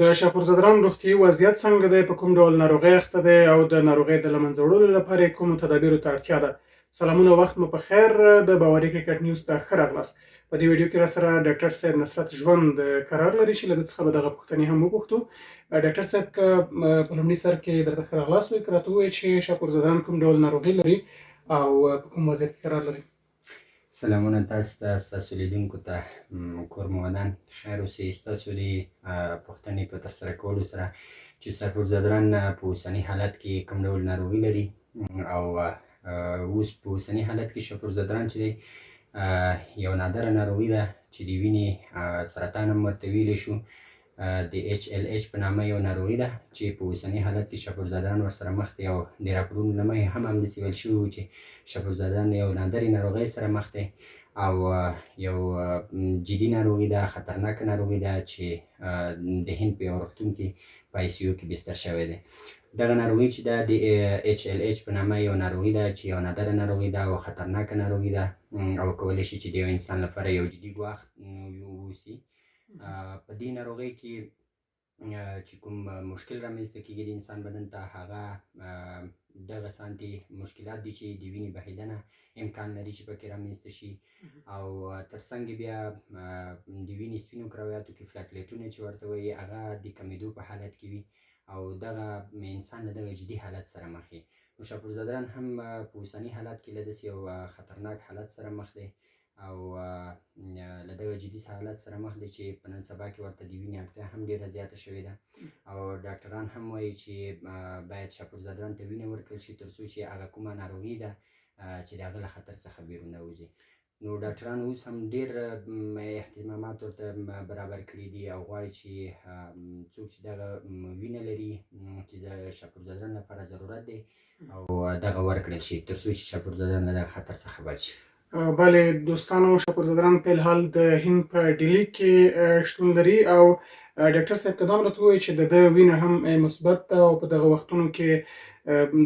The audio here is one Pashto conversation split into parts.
د شاپورزدران روغتیایي وضعیت څنګه دی؟ په کوم ډول ناروغۍ اخته دی او د ناروغۍ د له منځه وړلو لپاره یې کومو تدابیرو ته اړتیا ده؟ سلامونه، وخت مو په خیر. د باوري کرکټ نیوز ته ښه راغلاست. په دې ویډیو کې راسره ډاکټر صاحب نصرت ژوند قرار لري چې له ده څخه به دغه پوښتنې هم وپوښتو. ډاکټر صاحب، که په لومړي سر کې درته ښه راغلاست وایي، که راته ووایي چې شاپورزدران کوم ډول ناروغي لري او په کوم وضعیت کې قرار لري؟ سلامونه تاسو ته، ستاسو لیدونکو ته. کور مو ودان خیر اوسئ. ستاسو د پوښتنې په ترسره کولو سره چې شاپورزدران په اوسني حالت کې کوم ډول ناروغي لري او اوس په اوسني حالت کې شاپورزدران چې دی یو نادره ناروغي ده چې د وینې سرطان هم ورته ویلی شو. د HLH په نامه یو ناروغي ده چې په اوسني حالت کې شاپورزدران ورسره مخ دي او د راپورونو له مخې هم همداسې ویل شوي وو چې شاپورزدران یو نادرې ناروغۍ سره مخ دی او یو جدي ناروغي ده، خطرناکه ناروغي ده چې د هند په یو روغتون کې په ICU کې بستر شوی دی. دغه ناروغي چې ده د HLH په نامه یو ناروغي ده چې یو نادره ناروغي ده او خطرناکه ناروغي ده او کولی شي چې د یو انسان لپاره یو جدي ګواښ واوسي. په دې ناروغۍ کې چې کوم مشکل رامنځته کېږي د انسان بدن ته، هغه دغه سانتي مشکلات دي چې د وینې بهېدنه امکان لري چې پکې رامنځته شي او ترڅنګ بیا د وینې سپینو کرویاتو کې فلاټلیټونه چې ورته وایي هغه د کمېدو په حالت کې وي او دغه انسان له دغه جدي حالت سره مخ وي. نو شاپورزدران هم په اوسني حالت کې له داسې یو خطرناک حالت سره مخ دی او له دغه جدي حالت سره مخ دی چې په نن سبا کې ورته د وینې اړتیا هم ډېره زیاته شوې ده او ډاکټران هم وایي چې باید شاپورزدران ته وینه ورکړل شي تر څو چې هغه کومه ناروغي ده چې د هغه له خطر څخه بیرون ووځي. نو ډاکټران اوس هم ډېر اهتمامات ورته برابر کړي دي او غواړي چې څوک چې دغه وینه لري چې د شاپورزدران لپاره ضرورت دی او دغه ورکړل شي تر څو چې شاپورزدران له دغه خطر څخه بچ شي. بله دوستانو، شاپورزدران په الحال د هند په ډیلي کې شتون لري او ډاکټر صاحب که دا هم راته ووایي چې د ده وینه هم A مثبت ده او په دغه وختونو کې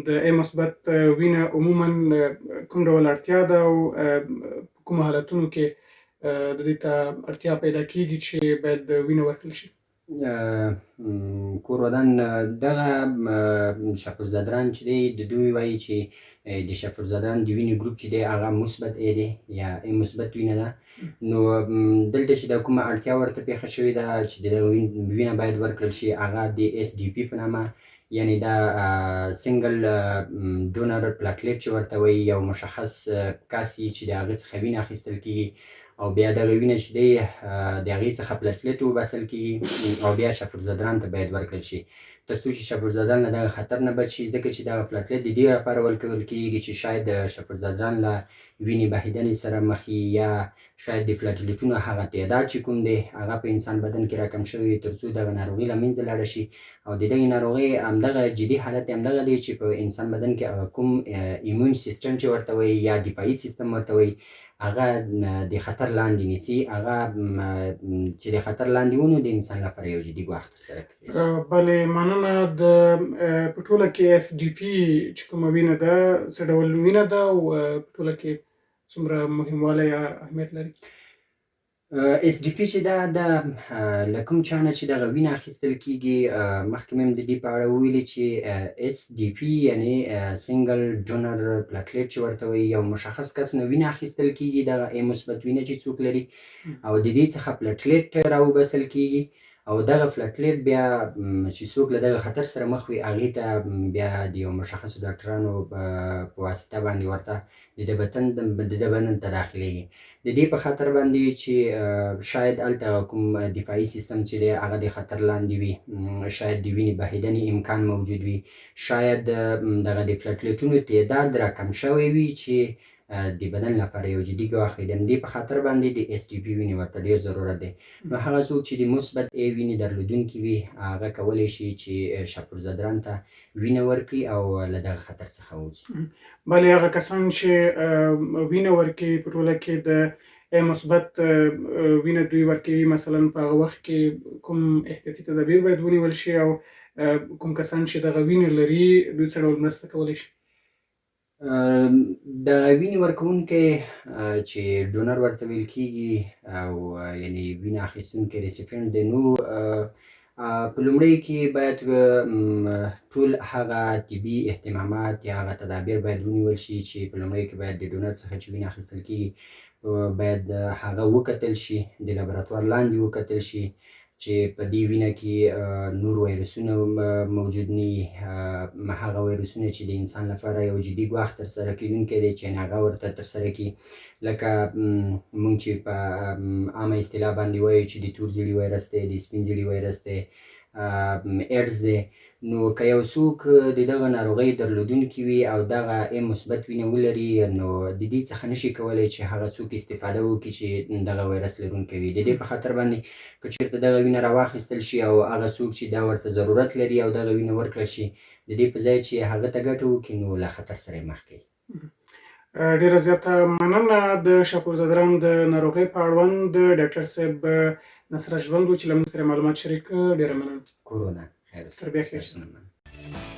د A مثبت وینه عموما کوم ډول اړتیا ده او په کومو حالتونو کې د دې ته اړتیا پیدا کېږي چې باید وینه ورکړل شي؟ کور ودان دغه شاپورزدران چې دی د دوی وایي چې د شاپورزدران د وینې ګروپ چې دی هغه مثبت A دی یا A مثبت وینه ده. نو دلته چې د کومه اړتیا ورته پېښه شوې ده چې د وینه باید ورکړل شي هغه د SDP په نامه، یعنې دا سنګل ډونر پلاټلیټ چې ورته وایي یو مشخص کس چې د هغه څخه وینه اخیستل کېږي او بیا دغه وینه چې دی د هغې څخه پلاټلیټ وباسل کېږي او بیا شاپورزدران ته باید ورکړل شي تر څو چې شاپورزدران له دغه خطر نه بچ شي، ځکه چې دغه پلاټلیټ د دې لپاره ورکول کېږي چې شاید د شاپورزدران له وینې بهېدنې سره مخ یا شاید د پلاټلیټونو هغه تعداد چې کوم دی هغه په انسان بدن کې راکم شوی تر څو دغه ناروغي له منځه لاړه شي او د دغې ناروغۍ همدغه جدي حالت یې همدغه دی چې په انسان بدن کې هغه کوم ایمون سیستم چې ورته وایي یا دفاعي سیستم ورته وایي هغه د خطر لاندې نیسي، هغه چې د خطر لاندې و نو د انسان لپاره یو جدي ګواښ ترسره کوي. بلې مننه. د په ټوله کې SDP چې کومه وینه ده څه ډول وینه ده او په ټوله کې څومره مهموالی یا اهمیت لري؟ SDP چې ده له کوم چا نه چې دغه وینه اخیستل کېږي، مخکې مې هم د دې په اړه وویلي چې SDP یعنې سنګل ډونر پلاټلیټ چې ورته وایي یو مشخص کس نه وینه اخیستل کېږي دغه A مثبت وینه چې څوک لري او د دې څخه پلاټلیټ راوباسل کېږي او دغه پلاټلیټ بیا چې څوک له دغه خطر سره مخ وي هغې ته بیا د یو مشخصو ډاکټرانو په واسطه باندې ورته د ده بدن ته داخلېږي د دې په خاطر باندې چې شاید هلته کوم دفاعي سیستم چې دی هغه د خطر لاندې وي، شاید د وینې بهېدنې امکان موجود وي، شاید دغه د پلاټلیټونو تعداد راکم شوی وي چې د بدن لپاره یو جدي ګواښ وي. د همدې په خاطر باندې د SDP وینې ورته ډېر ضرورت دی. نو هغه څوک چې د مثبت A وینې درلودونکي وي هغه کولی شي چې شاپورزدران ته وینه ورکړي او له دغه خطر څخه ووځي. بلې هغه کسان چې وینه ورکوي په ټوله کې د A مثبت وینه دوی ورکوي، مثلا په هغه وخت کې کوم احتیاطي تدابیر باید ونیول شي او کوم کسان چې دغه وینه لري دوی څه ډول مرسته کولی شي؟ د وینې ورکوونکی چې ډونر ورته ویل کېږي او یعنې وینه اخیستونکی ریسیپینټ دی، نو په لومړي کې باید ټول هغه طبي اهتمامات یا هغه تدابیر باید ونیول شي چې په لومړي کې باید د ډونر څخه چې وینه اخیستل کېږي باید هغه وکتل شي، د لابراتوار لاندې وکتل شي چې په دې وینه کې نور ویروسونه موجود نه وي، هغه ویروسونه چې د انسان لپاره یو جدي ګواښ ترسره کېدونکی دی چې هغه ورته ترسره کړي، لکه موږ چې په عامه اصطلاح باندې وایو چې د تور زیړي ویروس دی، د سپین زیړي ویروس دی، ایډز دی. نو که یو څوک د دغه ناروغۍ درلودونکي وي او دغه ای مثبت وینه ولري، نو د دې څخه نشي کولی چې هغه څوک استفاده وکړي چې دغه ویروس لرونکی وي. د دې په خاطر باندې که چېرته دغه وینه راواخیستل شي او هغه څوک چې دا ورته ضرورت لري او دغه وینه ورکړل شي، د دې په ځای چې هغه ته ګټه وکړي، نو له خطر سره یې مخ کوي. ډیره زیاته مننه د شاپورزدران د ناروغۍ په اړوند ډاکټر صاحب نصرت ژوند و چې له موږ سره معلومات شریک کړل. ډیره مننه. کورونه خیر اوسه. تر بیا خیر. درسونه مننه.